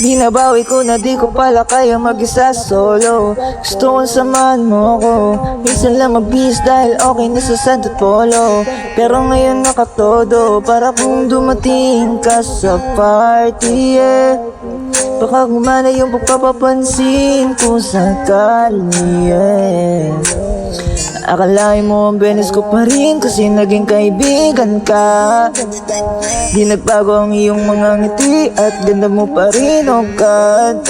Binabawi ko na di ko pala kaya mag-isa solo. Gusto kong samahan mo ko. Minsan lang mag-bis dahil okay na sa sand at polo. Pero ngayon nakatodo para kung dumating ka sa party, yeah. Baka gumana yung pagpapapansin kung sakali, yeah. Akalain mo ang benes ko pa rin kasi naging kaibigan ka. Di nagbago ang iyong mga ngiti at ganda mo pa rin, oh God.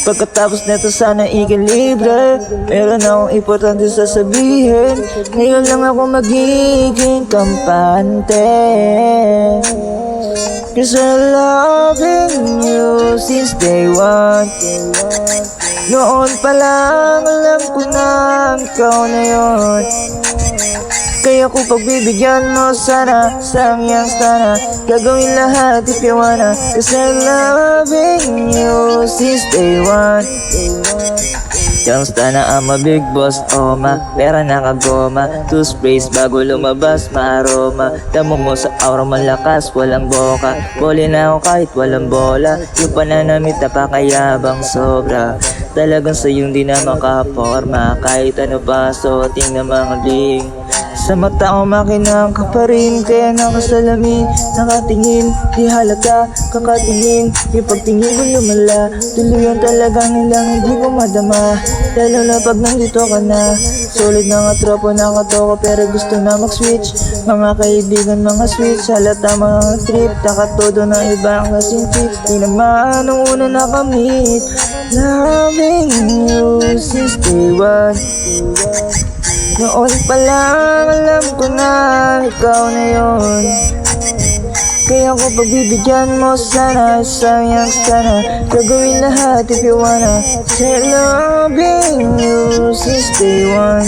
Pagkatapos neto sana ikilibre, meron akong importante sasabihin. Ngayon lang ako magiging kampante. Cause I'm loving you since day one. Noon pa lang alam ko na ikaw na yun. Kaya kung pagbibigyan mo sana, sangyang sana, gagawin lahat if you wanna. Cause I'm loving you since day one. Kamusta na ang big boss, oma? Pera nakagoma, toothpaste bago lumabas, maaroma. Damo mo sa aura malakas, walang boka. Boli na ako kahit walang bola. Yung pananamit na pakayabang sobra. Talagang sa'yong di na makaporma. Kahit ano pa suoting ng mga bling. Sa mata ko makinang ka pa rin. Kaya nakasalamin, nakatingin. Di halata, kakatingin. Yung pagtingin ko lumala. Tuluyan talagang nilang hindi ko madama. Lalo na pag nandito ka na. Solid na nga tropo, nakatoko pero gusto na mag-switch. Mga kaibigan, mga switch. Halata mga trip, nakatodo ng ibang klaseng chicks. Di naman nung una nakamit. Loving you since day one. Noon pa lang alam ko na ikaw na yun. Kaya kung pagbibigyan mo sana, sayang sana, gagawin lahat if you wanna. Say loving you since day one.